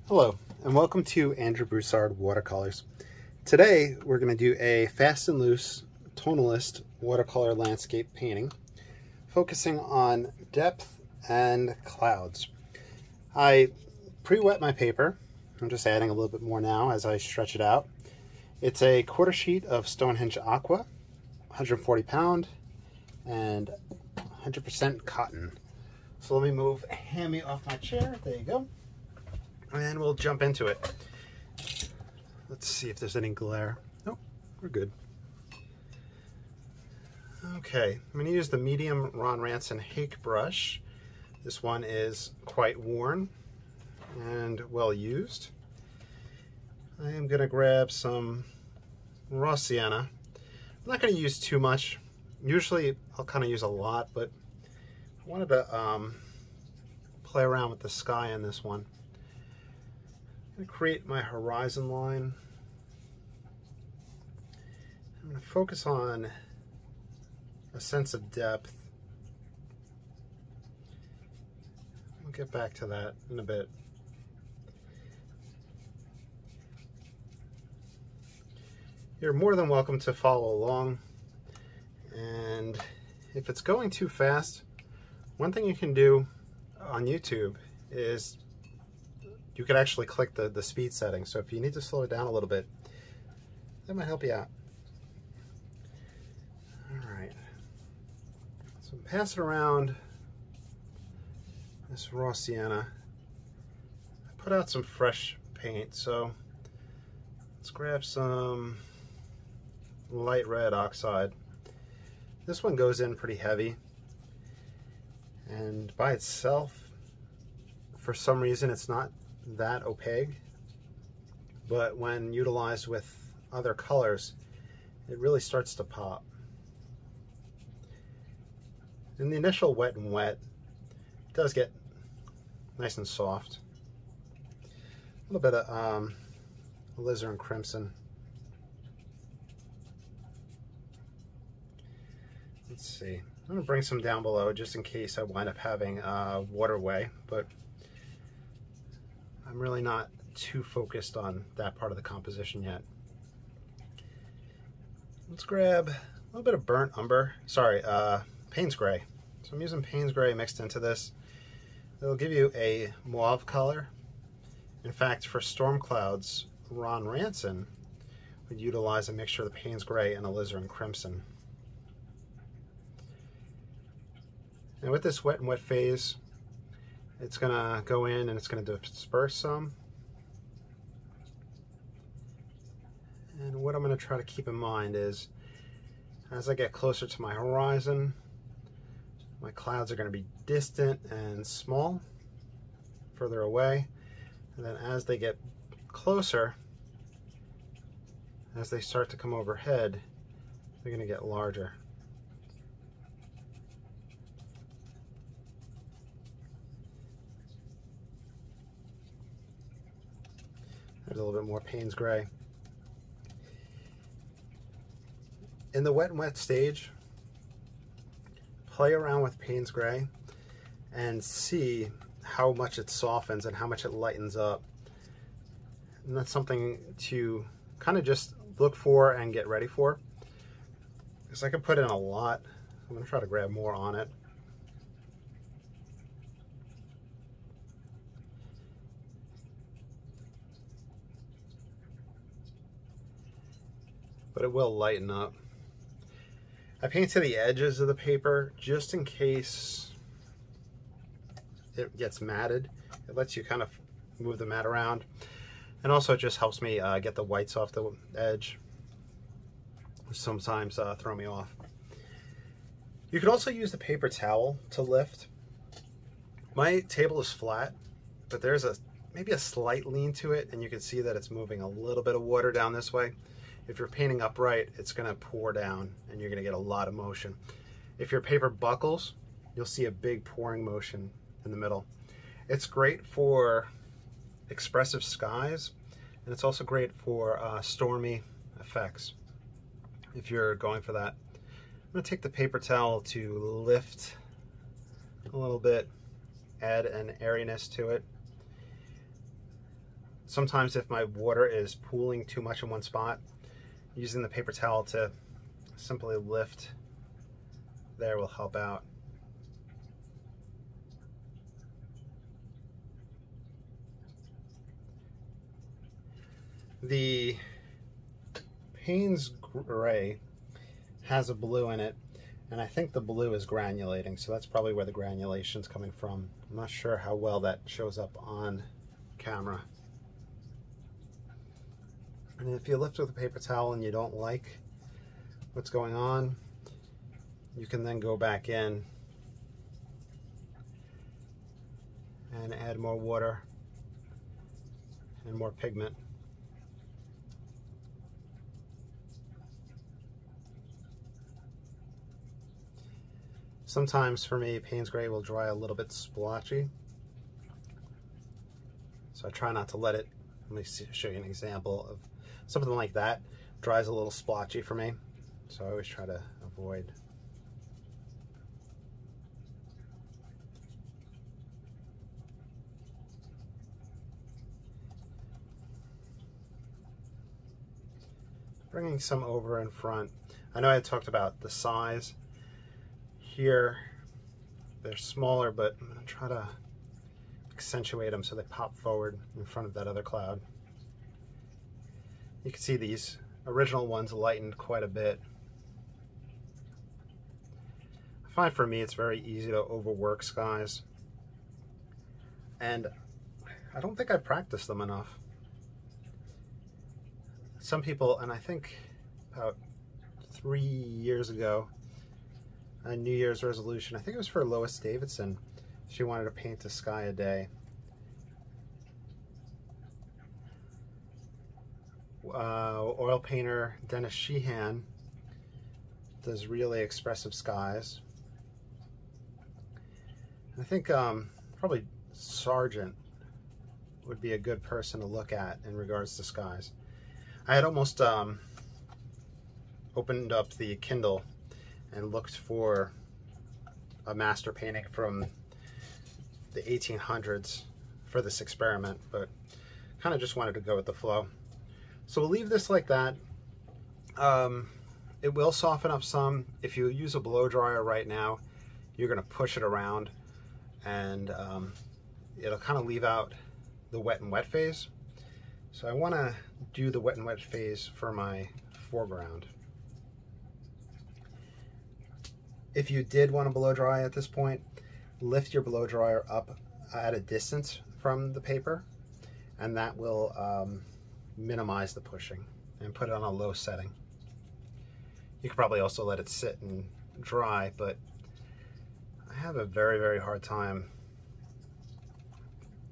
Hello, and welcome to Andrew Broussard Watercolors. Today, we're going to do a fast and loose tonalist watercolor landscape painting, focusing on depth and clouds. I pre-wet my paper. I'm just adding a little bit more now as I stretch it out. It's a quarter sheet of Stonehenge Aqua, 140 pound, and 100% cotton. So let me move Hammy off my chair. There you go. And we'll jump into it. Let's see if there's any glare. Nope, we're good. Okay, I'm going to use the medium Ranson hake brush. This one is quite worn and well used. I am going to grab some raw sienna. I'm not going to use too much. Usually I'll kind of use a lot, but I wanted to play around with the sky in this one. I'm going to create my horizon line. I'm going to focus on a sense of depth. We'll get back to that in a bit. You're more than welcome to follow along, and if it's going too fast, one thing you can do on YouTube is you could actually click the speed setting. So if you need to slow it down a little bit, that might help you out. All right, so pass it around this raw sienna. I put out some fresh paint, so let's grab some light red oxide. This one goes in pretty heavy, and by itself, for some reason, it's not that opaque, but when utilized with other colors, it really starts to pop. In the initial wet and wet, it does get nice and soft. A little bit of alizarin crimson. Let's see. I'm going to bring some down below just in case I wind up having a waterway, but I'm really not too focused on that part of the composition yet. Let's grab a little bit of burnt umber, Payne's Gray. So I'm using Payne's Gray mixed into this. It'll give you a mauve color. In fact, for storm clouds, Ranson would utilize a mixture of the Payne's Gray and alizarin crimson. And with this wet and wet phase, it's gonna go in and it's gonna disperse some. And what I'm gonna try to keep in mind is, as I get closer to my horizon, my clouds are gonna be distant and small, further away. And then as they get closer, as they start to come overhead, they're gonna get larger. There's a little bit more Payne's Gray. In the wet and wet stage, play around with Payne's Gray and see how much it softens and how much it lightens up. And that's something to kind of just look for and get ready for. Because I can put in a lot. I'm going to try to grab more on it. But it will lighten up. I paint to the edges of the paper just in case it gets matted. It lets you kind of move the mat around. And also it just helps me get the whites off the edge, which sometimes throw me off. You could also use the paper towel to lift. My table is flat, but there's maybe a slight lean to it, and you can see that it's moving a little bit of water down this way. If you're painting upright, it's going to pour down and you're going to get a lot of motion. If your paper buckles, you'll see a big pouring motion in the middle. It's great for expressive skies, and it's also great for stormy effects if you're going for that. I'm going to take the paper towel to lift a little bit, add an airiness to it. Sometimes if my water is pooling too much in one spot, using the paper towel to simply lift there will help out. The Payne's Gray has a blue in it, and I think the blue is granulating, so that's probably where the granulation's coming from. I'm not sure how well that shows up on camera. And if you lift with a paper towel and you don't like what's going on, you can then go back in and add more water and more pigment. Sometimes for me, Payne's Gray will dry a little bit splotchy, so I try not to let it. Let me show you an example of something like that. Dries a little splotchy for me, so I always try to avoid. Bringing some over in front. I know I talked about the size. Here, they're smaller, but I'm going to try to accentuate them so they pop forward in front of that other cloud. You can see these original ones lightened quite a bit. I find for me it's very easy to overwork skies, and I don't think I practice them enough. Some people, and I think about 3 years ago, a New Year's resolution, I think it was for Lois Davidson. She wanted to paint a sky a day. Oil painter Dennis Sheehan does really expressive skies. I think probably Sargent would be a good person to look at in regards to skies. I had almost opened up the Kindle and looked for a master painting from the 1800s for this experiment, but kind of just wanted to go with the flow. So we'll leave this like that. It will soften up some. If you use a blow dryer right now, you're going to push it around, and it'll kind of leave out the wet and wet phase. So I want to do the wet and wet phase for my foreground. If you did want to blow dry at this point, lift your blow dryer up at a distance from the paper, and that will minimize the pushing, and put it on a low setting. You could probably also let it sit and dry, but I have a very, very hard time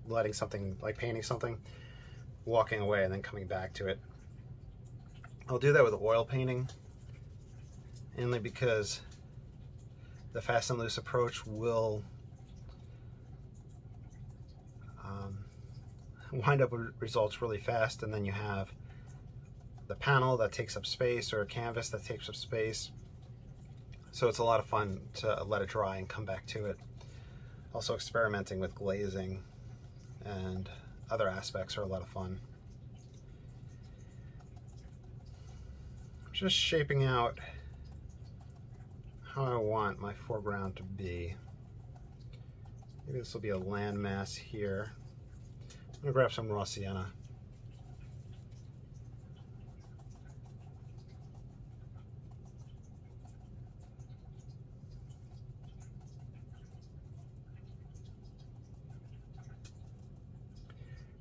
letting something, like painting something, walking away and then coming back to it. I'll do that with oil painting, mainly because the fast and loose approach will wind up with results really fast, and then you have the panel that takes up space, or a canvas that takes up space. So it's a lot of fun to let it dry and come back to it. Also, experimenting with glazing and other aspects are a lot of fun. Just shaping out how I want my foreground to be. Maybe this will be a landmass here. I'm gonna grab some raw sienna.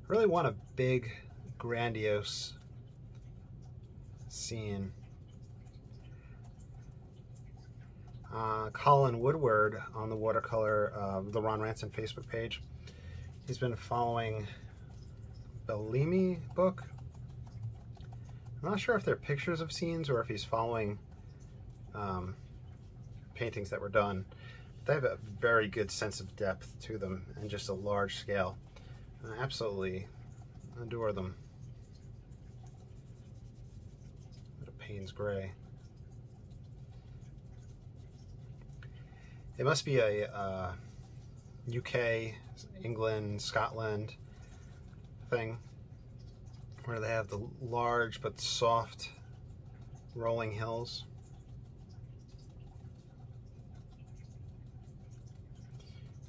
I really want a big, grandiose scene. Colin Woodward on the Watercolor, the Ron Ranson Facebook page, he's been following Bellini book. I'm not sure if they're pictures of scenes or if he's following paintings that were done. They have a very good sense of depth to them and just a large scale. I absolutely adore them. What a Payne's Gray. It must be a UK, England, Scotland thing. where they have the large but soft rolling hills.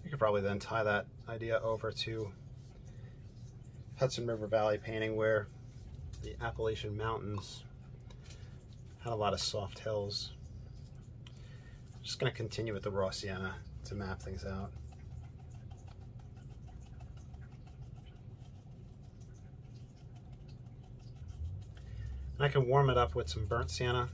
You could probably then tie that idea over to Hudson River Valley painting, where the Appalachian Mountains had a lot of soft hills. I'm just going to continue with the raw sienna to map things out. And I can warm it up with some burnt sienna.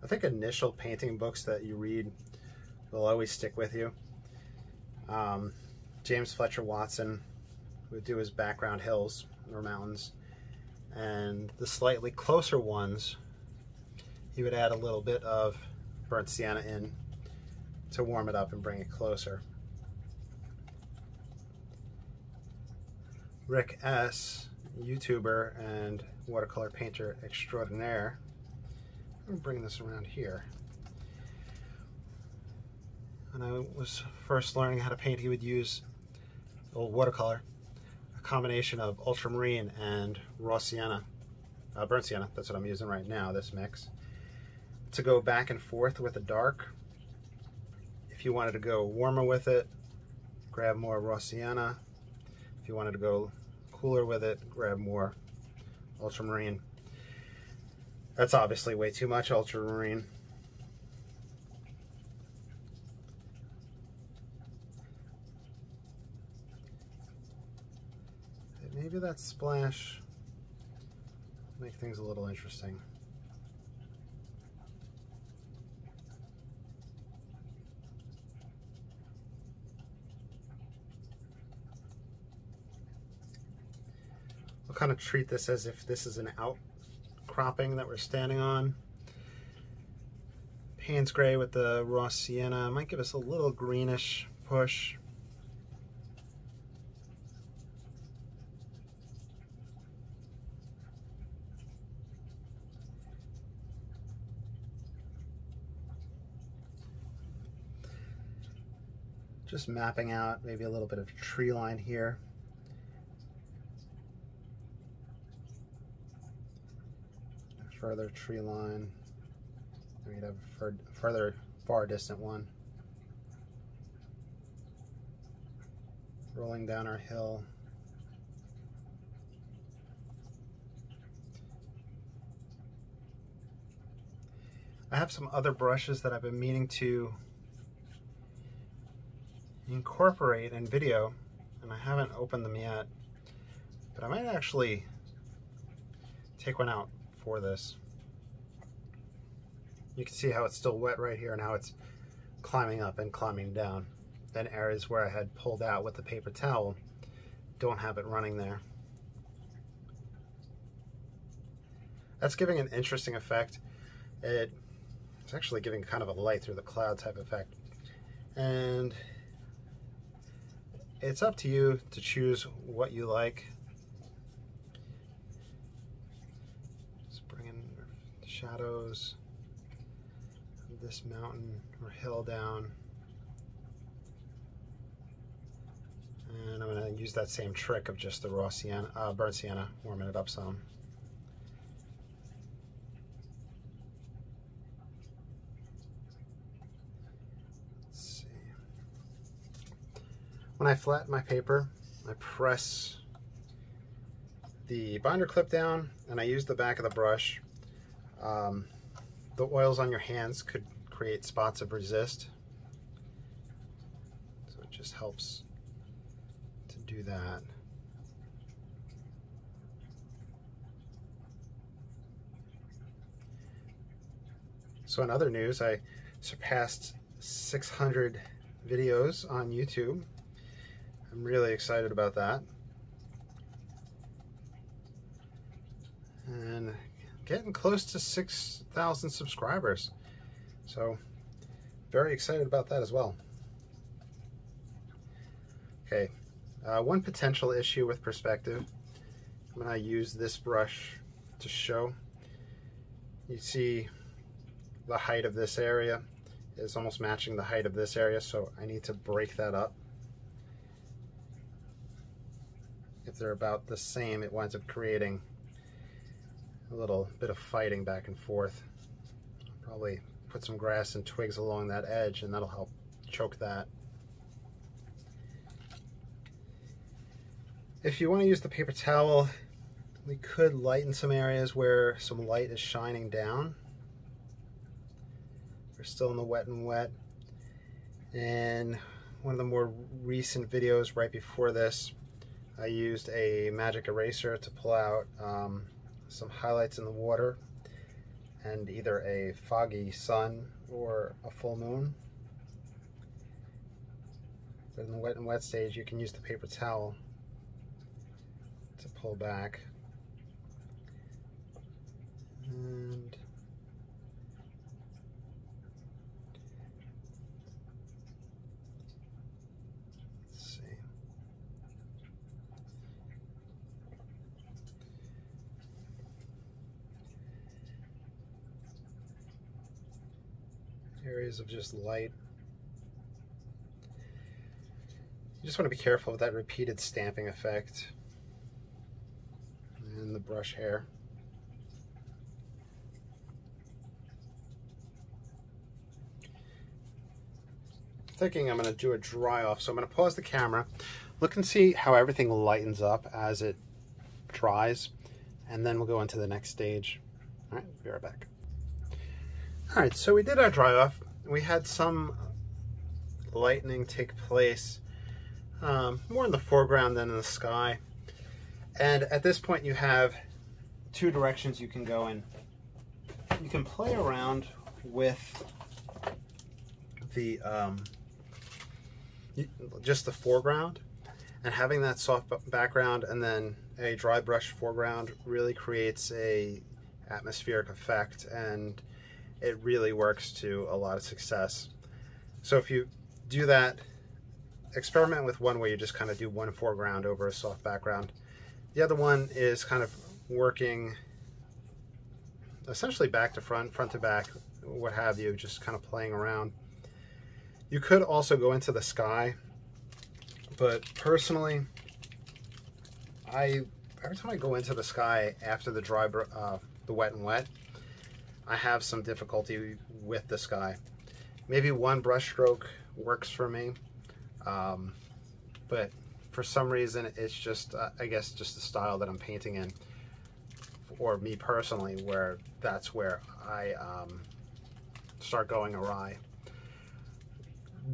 I think initial painting books that you read will always stick with you. James Fletcher Watson would do his background hills or mountains, and the slightly closer ones he would add a little bit of burnt sienna in to warm it up and bring it closer. Rick S., YouTuber and watercolor painter extraordinaire, I'm going to bring this around here. When I was first learning how to paint, he would use old watercolor, a combination of ultramarine and raw sienna, burnt sienna, that's what I'm using right now, this mix, to go back and forth with the dark. If you wanted to go warmer with it, grab more raw sienna. If you wanted to go cooler with it, grab more ultramarine. That's obviously way too much ultramarine. Maybe that splash will make things a little interesting. We'll kind of treat this as if this is an outcropping that we're standing on. Payne's gray with the raw sienna might give us a little greenish push. Just mapping out maybe a little bit of tree line here. A further tree line. We'd have a further far distant one. Rolling down our hill. I have some other brushes that I've been meaning to incorporate in video, and I haven't opened them yet, but I might actually take one out for this. You can see how it's still wet right here and how it's climbing up and climbing down. Then areas where I had pulled out with the paper towel don't have it running there. That's giving an interesting effect. It's actually giving kind of a light through the cloud type effect. And it's up to you to choose what you like. Just bring in shadows of this mountain or hill down. And I'm going to use that same trick of just the raw sienna, burnt sienna, warming it up some. When I flatten my paper, I press the binder clip down and I use the back of the brush. The oils on your hands could create spots of resist, so it just helps to do that. So in other news, I surpassed 600 videos on YouTube. I'm really excited about that. And getting close to 6,000 subscribers. So very excited about that as well. Okay, one potential issue with perspective, when I use this brush to show, you see the height of this area is almost matching the height of this area, so I need to break that up. If they're about the same, it winds up creating a little bit of fighting back and forth. I'll probably put some grass and twigs along that edge, and that'll help choke that. If you want to use the paper towel, we could lighten some areas where some light is shining down. We're still in the wet and wet. And one of the more recent videos right before this, I used a magic eraser to pull out some highlights in the water and either a foggy sun or a full moon. But in the wet and wet stage, you can use the paper towel to pull back. And let's see. Areas of just light. You just want to be careful with that repeated stamping effect and the brush hair. Thinking I'm going to do a dry off, so I'm going to pause the camera, look and see how everything lightens up as it dries, and then we'll go into the next stage. All right, be right back. All right, so we did our dry off. We had some lightening take place, more in the foreground than in the sky. And at this point you have two directions you can go in. You can play around with the just the foreground, and having that soft background and then a dry brush foreground really creates a atmospheric effect, and it really works to a lot of success. So if you do that, experiment with one where you just kind of do one foreground over a soft background. The other one is kind of working essentially back to front, front to back, what have you, just kind of playing around. You could also go into the sky, but personally, every time I go into the sky after the the wet and wet, I have some difficulty with the sky. Maybe one brush stroke works for me, but for some reason it's just, I guess, just the style that I'm painting in, or me personally, where that's where I start going awry.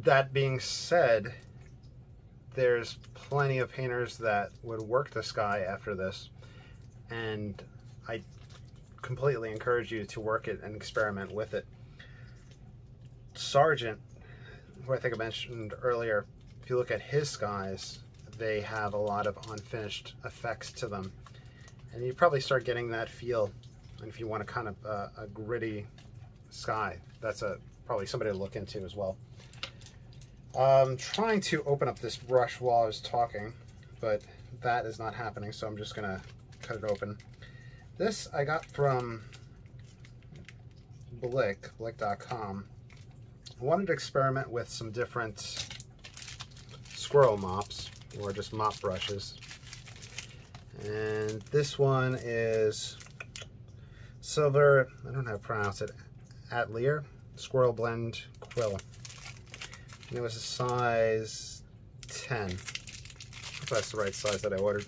That being said, there's plenty of painters that would work the sky after this, and I completely encourage you to work it and experiment with it. Sargent, who I think I mentioned earlier, if you look at his skies, they have a lot of unfinished effects to them, and you probably start getting that feel. And if you want a kind of a gritty sky, that's probably somebody to look into as well. I'm trying to open up this brush while I was talking, but that is not happening, so I'm just gonna cut it open. This I got from Blick.com. I wanted to experiment with some different squirrel mops, or just mop brushes. And this one is Silver, I don't know how to pronounce it, Atelier Squirrel Blend Quill. And it was a size 10. If that's the right size that I ordered.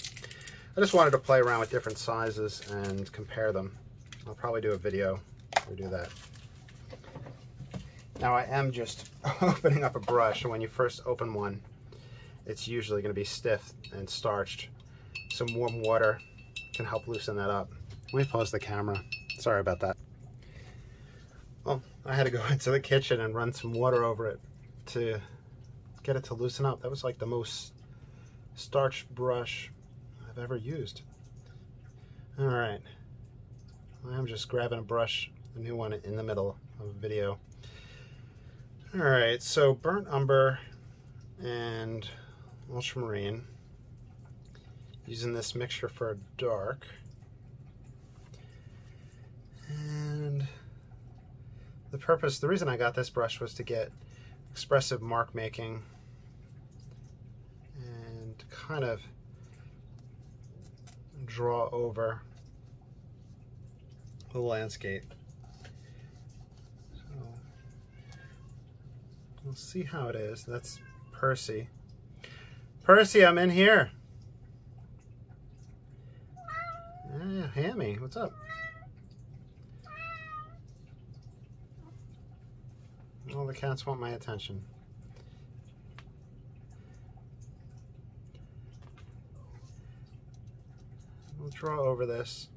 I just wanted to play around with different sizes and compare them. I'll probably do a video or do that. Now I am just opening up a brush, and when you first open one, it's usually going to be stiff and starched. Some warm water can help loosen that up. Let me pause the camera. Sorry about that. Well, I had to go into the kitchen and run some water over it to get it to loosen up. That was like the most starched brush I've ever used. All right, I'm just grabbing a brush, a new one, in the middle of a video. All right, so burnt umber and ultramarine, using this mixture for a dark. And the reason I got this brush was to get expressive mark making and kind of draw over the landscape. So we'll see how it is. That's Percy. Percy, I'm in here. Yeah, Hammy, what's up? All the cats want my attention. We'll draw over this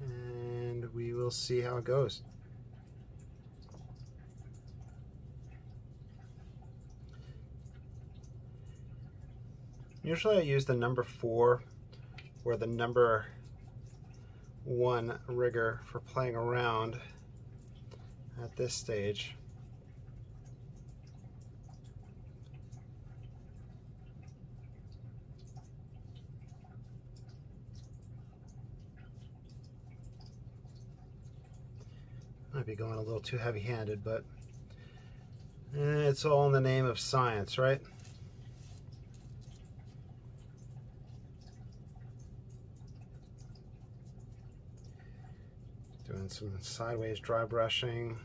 and we will see how it goes. Usually I use the number 4 or the number 1 rigger for playing around at this stage. Might be going a little too heavy-handed, but it's all in the name of science, right? Doing some sideways dry brushing,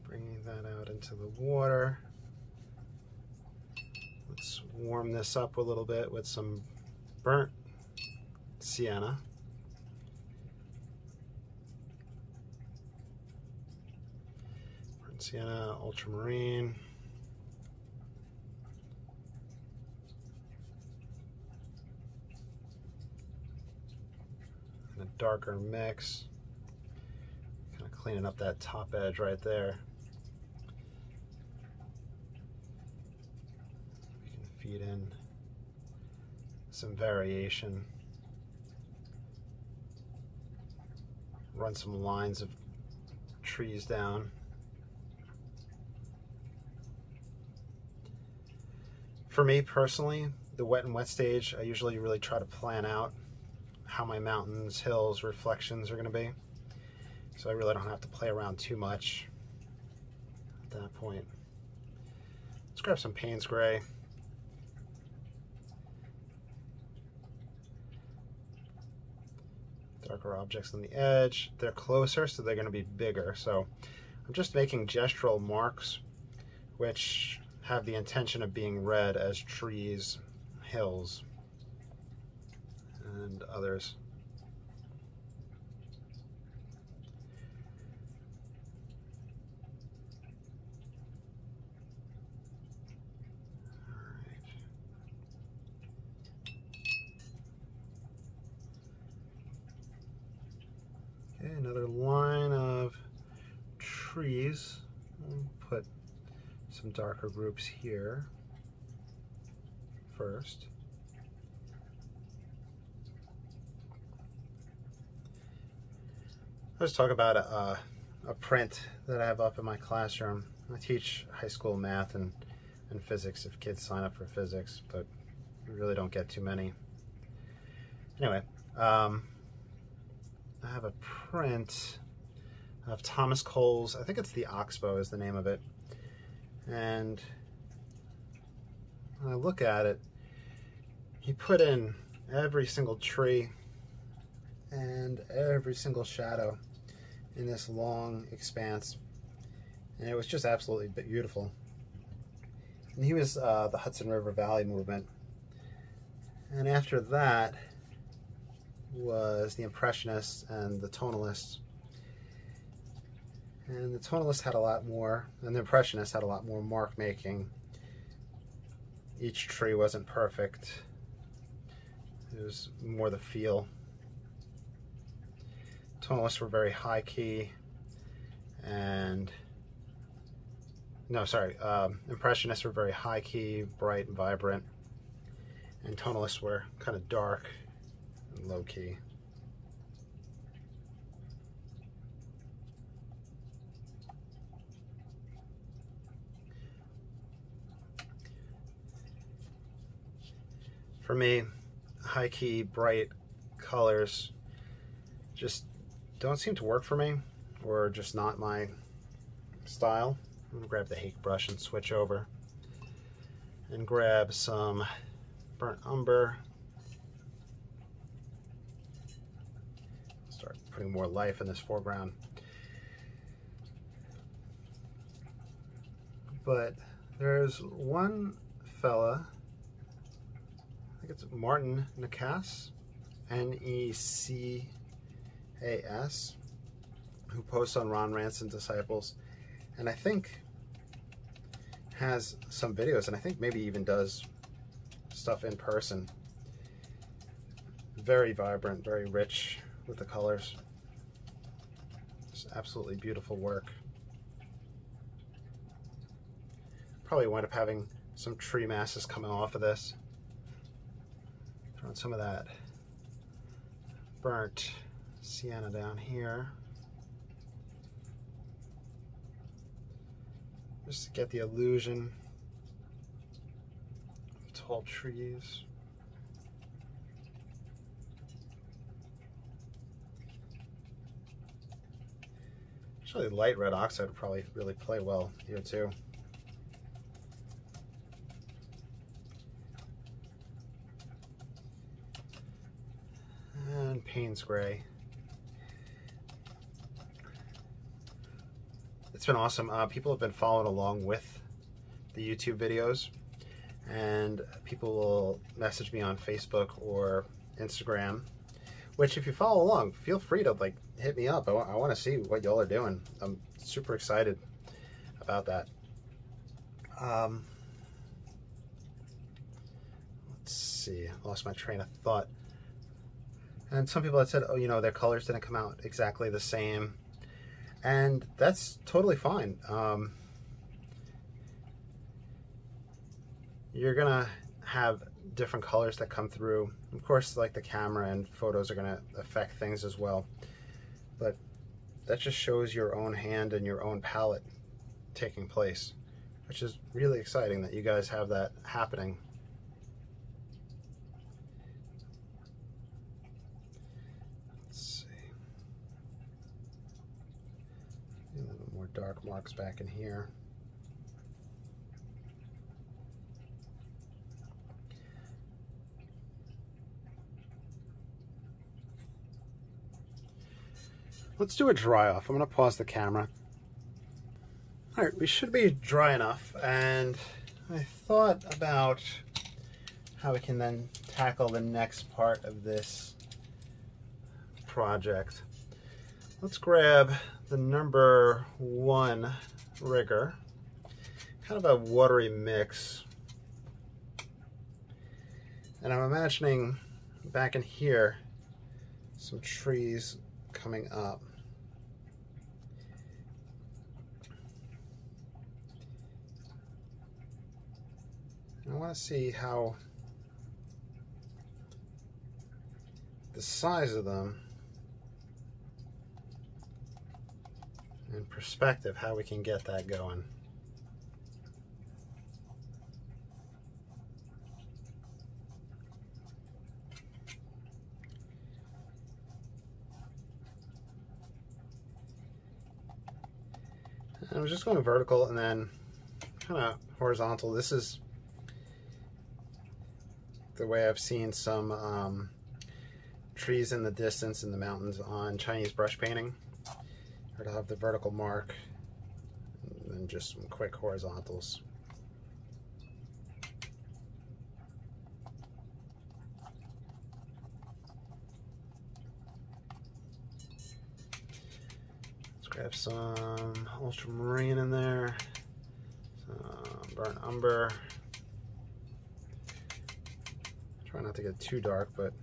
bringing that out into the water. Let's warm this up a little bit with some burnt sienna. Burnt sienna, ultramarine. A darker mix, kind of cleaning up that top edge right there. We can feed in some variation, run some lines of trees down. For me personally, the wet and wet stage, I usually really try to plan out how my mountains, hills, reflections are going to be. So I really don't have to play around too much at that point. Let's grab some Payne's Gray. Darker objects on the edge. They're closer, so they're going to be bigger. So I'm just making gestural marks which have the intention of being read as trees, hills, and others. Okay, another line of trees. We'll put some darker groups here first. Let's talk about a print that I have up in my classroom. I teach high school math and physics if kids sign up for physics, but we really don't get too many. Anyway, I have a print of Thomas Cole's, I think it's the Oxbow is the name of it. And when I look at it, he put in every single tree and every single shadow in this long expanse, and it was just absolutely beautiful. And he was the Hudson River Valley movement, and after that was the Impressionists and the Tonalists. And the Tonalist had a lot more, and the Impressionists had a lot more mark making. Each tree wasn't perfect. It was more the feel. Tonalists were very high key, and Impressionists were very high key, bright and vibrant, and Tonalists were kind of dark and low key. For me, high key, bright colors just don't seem to work for me, or just not my style. I'm gonna grab the hake brush and switch over and grab some burnt umber. Start putting more life in this foreground. But there's one fella, I think it's Martin Necas, Necas, who posts on Ron Ranson Disciples, and I think has some videos, and I think maybe even does stuff in person. Very vibrant, very rich with the colors. Just absolutely beautiful work. Probably wind up having some tree masses coming off of this. Throwing some of that burnt sienna down here. Just to get the illusion of tall trees. Actually, light red oxide would probably really play well here too. And Payne's gray. It's been awesome. People have been following along with the YouTube videos, and people will message me on Facebook or Instagram, which if you follow along, feel free to like hit me up. I want to see what y'all are doing. I'm super excited about that. Let's see, I lost my train of thought. And some people had said, oh, you know, their colors didn't come out exactly the same. And that's totally fine. You're gonna have different colors that come through. Of course, like the camera and photos are gonna affect things as well. But that just shows your own hand and your own palette taking place, which is really exciting that you guys have that happening. Dark marks back in here. Let's do a dry off. I'm going to pause the camera. All right, we should be dry enough, and I thought about how we can then tackle the next part of this project. Let's grab the number 1 rigger, kind of a watery mix. And I'm imagining back in here some trees coming up. And I want to see how the size of them in perspective, how we can get that going. And I'm just going vertical and then kind of horizontal. This is the way I've seen some trees in the distance in the mountains on Chinese brush painting. Or to have the vertical mark and then just some quick horizontals. Let's grab some ultramarine in there, some burnt umber. Try not to get too dark, but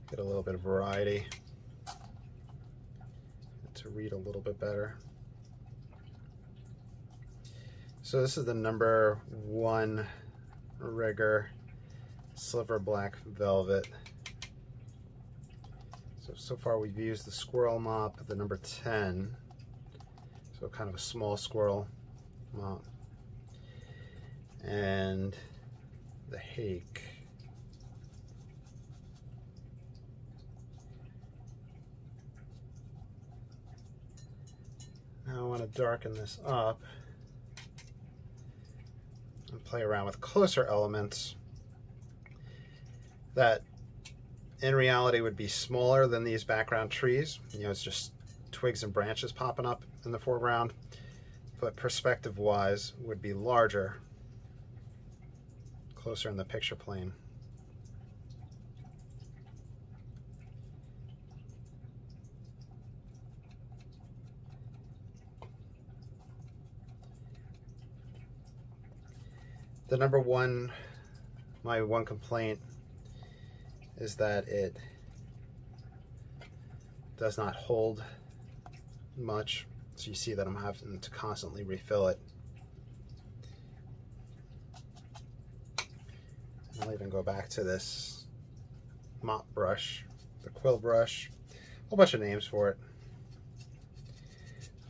get a little bit of variety to read a little bit better. So this is the number 1 rigger, silver black velvet. So far we've used the squirrel mop, the number 10, so kind of a small squirrel mop, and the hake. Now I want to darken this up and play around with closer elements that in reality would be smaller than these background trees. You know, it's just twigs and branches popping up in the foreground, but perspective wise would be larger, closer in the picture plane. The my one complaint is that it does not hold much, so you see that I'm having to constantly refill it. And I'll even go back to this mop brush, the quill brush, a whole bunch of names for it.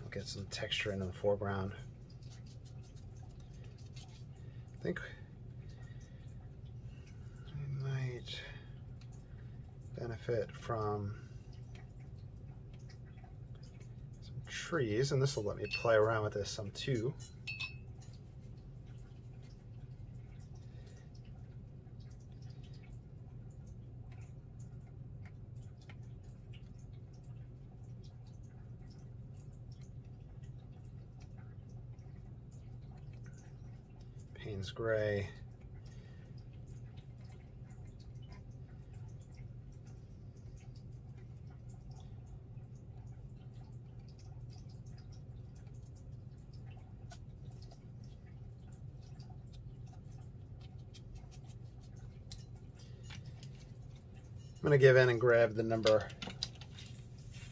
I'll get some texture into the foreground. I think we might benefit from some trees, and this will let me play around with this some too. Payne's gray. I'm going to give in and grab the number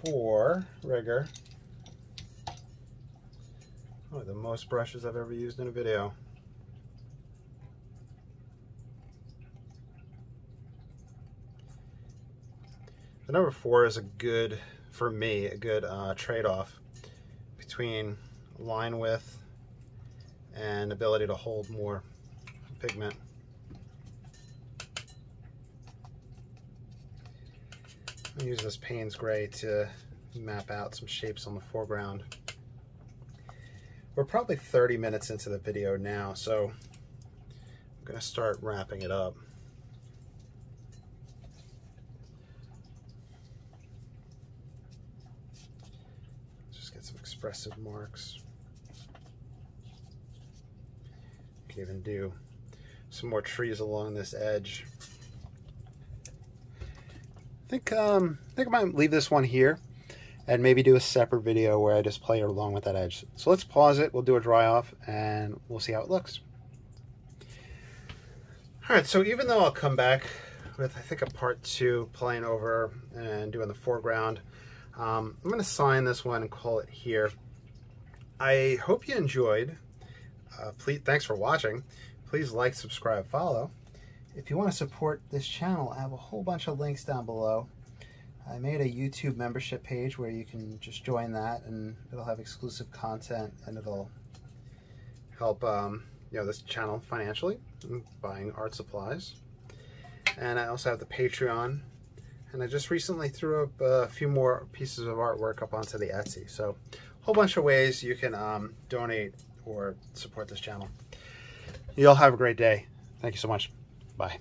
4 rigger. Oh, the most brushes I've ever used in a video. The number 4 is a good, for me, a good trade-off between line width and ability to hold more pigment. I'm using this Payne's gray to map out some shapes on the foreground. We're probably 30 minutes into the video now, so I'm going to start wrapping it up. Just get some expressive marks. You can even do some more trees along this edge. I think I might leave this one here and maybe do a separate video where I just play along with that edge. So let's pause it, we'll do a dry off, and we'll see how it looks. All right, so even though I'll come back with, I think, a part 2 playing over and doing the foreground, I'm gonna sign this one and call it here. I hope you enjoyed. Thanks for watching. Please like, subscribe, follow. If you want to support this channel, I have a whole bunch of links down below. I made a YouTube membership page where you can just join that, and it'll have exclusive content, and it'll help this channel financially, buying art supplies. And I also have the Patreon, and I just recently threw up a few more pieces of artwork up onto the Etsy. So a whole bunch of ways you can donate or support this channel. You all have a great day. Thank you so much. Bye.